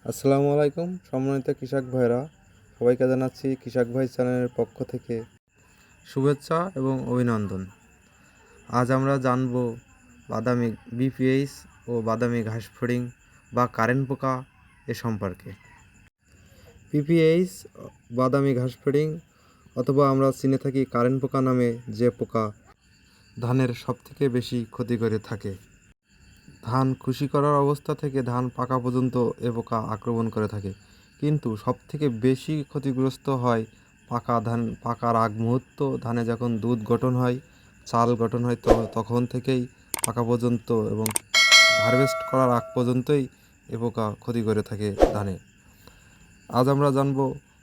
আসসালামু আলাইকুম সম্মানিত কৃষক ভাইরা, সবাইকে জানাচ্ছি কৃষক ভাই চ্যানেলের পক্ষ থেকে শুভেচ্ছা এবং অভিনন্দন। আজ আমরা জানব বাদামি বিপিএইচ ও বাদামি ঘাস ফড়িং বা কারেন্ট পোকা এ সম্পর্কে। বিপিএইচ বাদামি ঘাস ফড়িং অথবা আমরা চিনে থাকি কারেন্ট পোকা নামে যে পোকা ধানের সবথেকে বেশি ক্ষতি করে থাকে। ধান খুশি করার অবস্থা থেকে ধান পাকা পর্যন্ত এ পোকা আক্রমণ করে থাকে, কিন্তু সবথেকে বেশি ক্ষতিগ্রস্ত হয় পাকার আগ মুহূর্ত। ধানে যখন দুধ গঠন হয়, চাল গঠন হয়, তখন থেকেই পাকা পর্যন্ত এবং হারভেস্ট করার আগ পর্যন্তই এ পোকা ক্ষতি করে থাকে ধানে। আজ আমরা জানব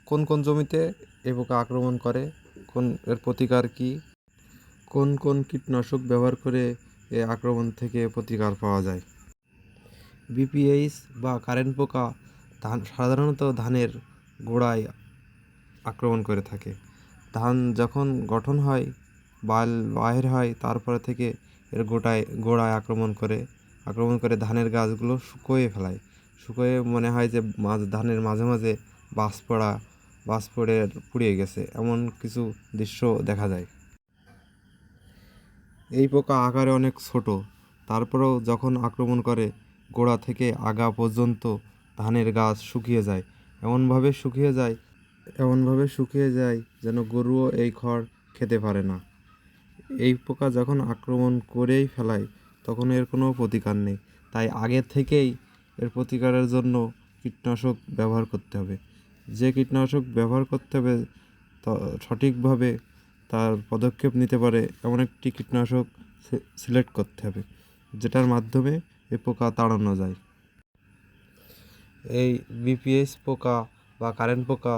কোন কোন জমিতে এ পোকা আক্রমণ করে, এর প্রতিকার কী, কোন কোন কীটনাশক ব্যবহার করে এ আক্রমণ থেকে প্রতিকার পাওয়া যায়। বিপিএইচ বা কারেন্ট পোকা সাধারণত ধানের গোড়ায় আক্রমণ করে থাকে। ধান যখন গঠন হয়, বাহির হয়, তারপরে থেকে এর গোড়ায় আক্রমণ করে ধানের গাছগুলো শুকোয়ে মনে হয় যে ধানের মাঝে মাঝে বাজ পড়ে পুড়িয়ে গেছে, এমন কিছু দৃশ্য দেখা যায়। এই পোকা আকারে অনেক ছোট, তারপরেও যখন আক্রমণ করে গোড়া থেকে আগা পর্যন্ত ধানের গাছ শুকিয়ে যায়, এমনভাবে শুকিয়ে যায় যেন গরুও এই খড় খেতে পারে না। এই পোকা যখন আক্রমণ করেই ফেলায়, তখন এর কোনো প্রতিকার নেই। তাই আগে থেকেই এর প্রতিকারের জন্য কীটনাশক ব্যবহার করতে হবে। যে কীটনাশক ব্যবহার করতে হবে সঠিকভাবে তার পদক্ষেপ নিতে পারে এমন একটি কীটনাশক সিলেক্ট করতে হবে, যেটার মাধ্যমে এ পোকা তাড়ানো যায়। এই বিপিএইচ পোকা বা কারেন্ট পোকা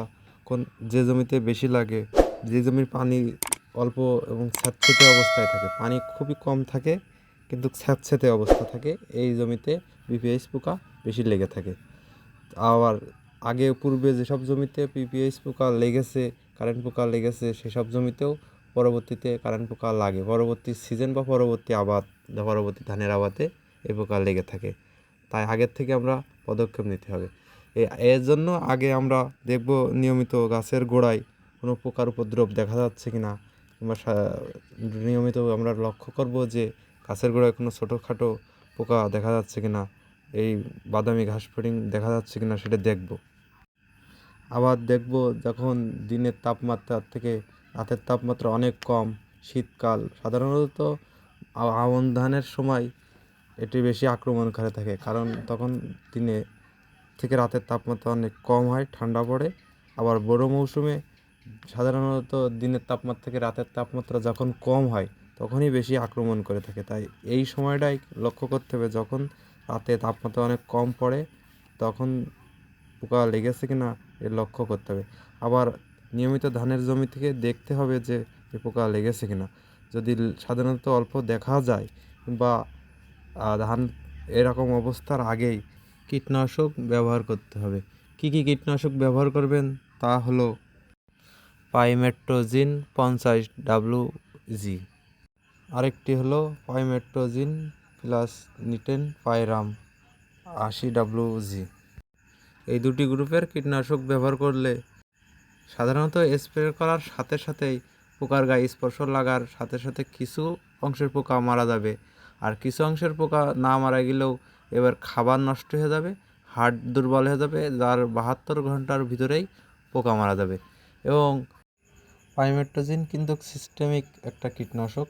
যে জমিতে বেশি লাগে, যে জমির পানি অল্প এবং স্যাঁতসেঁতে অবস্থায় থাকে, পানি খুবই কম থাকে কিন্তু স্যাঁতসেঁতে অবস্থা থাকে, এই জমিতে বিপিএইচ পোকা বেশি লেগে থাকে। আবার পূর্বে যেসব জমিতে বিপিএইচ পোকা লেগেছে, কারেন্ট পোকা লেগেছে, সেসব জমিতেও পরবর্তীতে কারেন্ট পোকা লাগে। পরবর্তী সিজন বা পরবর্তী ধানের আবাদে এই পোকা লেগে থাকে। তাই আগের থেকে আমরা পদক্ষেপ নিতে হবে। এর জন্য আগে আমরা দেখব নিয়মিত গাছের গোড়ায় কোনো পোকার উপদ্রব দেখা যাচ্ছে কি না, কিংবা নিয়মিত আমরা লক্ষ্য করব যে গাছের গোড়ায় কোনো ছোটোখাটো পোকা দেখা যাচ্ছে কি না, এই বাদামি ঘাস ফড়িং দেখা যাচ্ছে কি না সেটা দেখব। আবার দেখব যখন দিনের তাপমাত্রার থেকে রাতের তাপমাত্রা অনেক কম, শীতকাল, সাধারণত আমন ধানের সময় এটি বেশি আক্রমণ করে থাকে, কারণ তখন দিনে থেকে রাতের তাপমাত্রা অনেক কম হয়, ঠান্ডা পড়ে। আবার বড় মৌসুমে সাধারণত দিনের তাপমাত্রা থেকে রাতের তাপমাত্রা যখন কম হয়, তখনই বেশি আক্রমণ করে থাকে। তাই এই সময়টাই লক্ষ্য করতে হবে, যখন রাতে তাপমাত্রা অনেক কম পড়ে তখন পোকা লেগেছে কি না এর লক্ষ্য করতে হবে। আবার নিয়মিত ধানের জমি থেকে দেখতে হবে যে পোকা লেগেছে কি না। যদি সাধারণত অল্প দেখা যায় বা ধান এরকম অবস্থার আগেই কীটনাশক ব্যবহার করতে হবে। কি কি কীটনাশক ব্যবহার করবেন তা হলো পাইমেট্রোজিন 50 WG, আরেকটি হলো পাইমেট্রোজিন প্লাস নিটেন পাইরাম 80 WG। এই দুটি গ্রুপের কীটনাশক ব্যবহার করলে সাধারণত স্প্রে করার সাথে সাথেই পোকার গায়ে স্পর্শ লাগার সাথে সাথে কিছু অংশের পোকা মারা যাবে, আর কিছু অংশের পোকা না মারা গেলেও এবার খাবার নষ্ট হয়ে যাবে, হাড় দুর্বল হয়ে যাবে, যার 72 ঘন্টার ভিতরেই পোকা মারা যাবে। এবং পাইমেট্রোজিন কিন্তু সিস্টেমিক একটা কীটনাশক,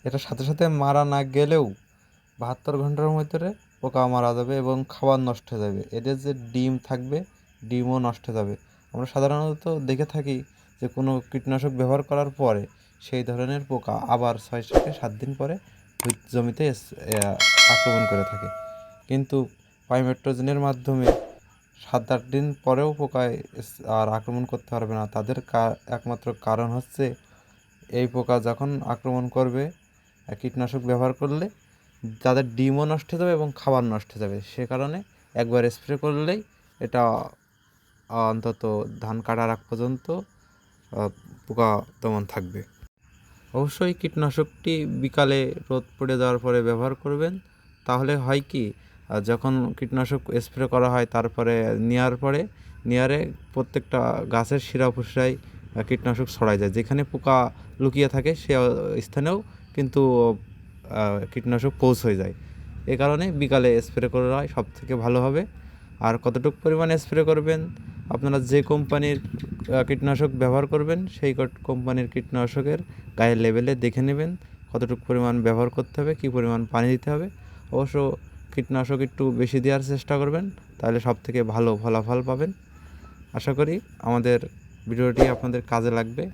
এটা সাথে সাথে মারা না গেলেও 72 ঘন্টার ভিতরে পোকা মারা যাবে এবং খাবার নষ্ট হয়ে যাবে। এদের যে ডিম থাকবে, ডিমও নষ্ট হয়ে যাবে। আমরা সাধারণত দেখে থাকি যে কোনো কীটনাশক ব্যবহার করার পরে সেই ধরনের পোকা আবার 6 থেকে 7 দিন পরে জমিতে আক্রমণ করে থাকে, কিন্তু পাইমেট্রোজিনের মাধ্যমে 7-8 দিন পরেও পোকায় আর আক্রমণ করতে পারবে না। তাদের একমাত্র কারণ হচ্ছে এই পোকা যখন আক্রমণ করবে কীটনাশক ব্যবহার করলে তাদের ডিমও নষ্ট হয়ে যাবে এবং খাবার নষ্ট হয়ে যাবে। সে কারণে একবার স্প্রে করলেই এটা অন্তত ধান কাটার আগ পর্যন্ত পোকা দমন থাকবে। অবশ্যই কীটনাশকটি বিকালে রোদ পড়ে যাওয়ার পরে ব্যবহার করবেন, তাহলে হয় কি আর যখন কীটনাশক স্প্রে করা হয় তারপরে নেয়ারে প্রত্যেকটা গাছের শিরা উপশিরায় কীটনাশক ছড়ায় যায়, যেখানে পোকা লুকিয়ে থাকে সে স্থানেও কিন্তু কীটনাশক পৌঁছে যায়। এ কারণে বিকালে স্প্রে করা হয় সব থেকে ভালো হবে। আর কতটুকু পরিমাণে স্প্রে করবেন, আপনারা যে কোম্পানির কীটনাশক ব্যবহার করবেন সেই কোম্পানির কীটনাশকের গায়ের লেবেলে দেখে নেবেন কতটুকু পরিমাণ ব্যবহার করতে হবে, কী পরিমাণ পানি দিতে হবে। অবশ্য কীটনাশক একটু বেশি দেওয়ার চেষ্টা করবেন, তাহলে সব থেকে ভালো ফলাফল পাবেন। আশা করি আমাদের ভিডিওটি আপনাদের কাজে লাগবে।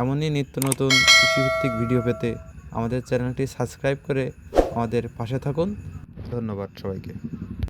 এমনই নিত্য নতুন কৃষিভিত্তিক ভিডিও পেতে আমাদের চ্যানেলটি সাবস্ক্রাইব করে আমাদের পাশে থাকুন। ধন্যবাদ সবাইকে।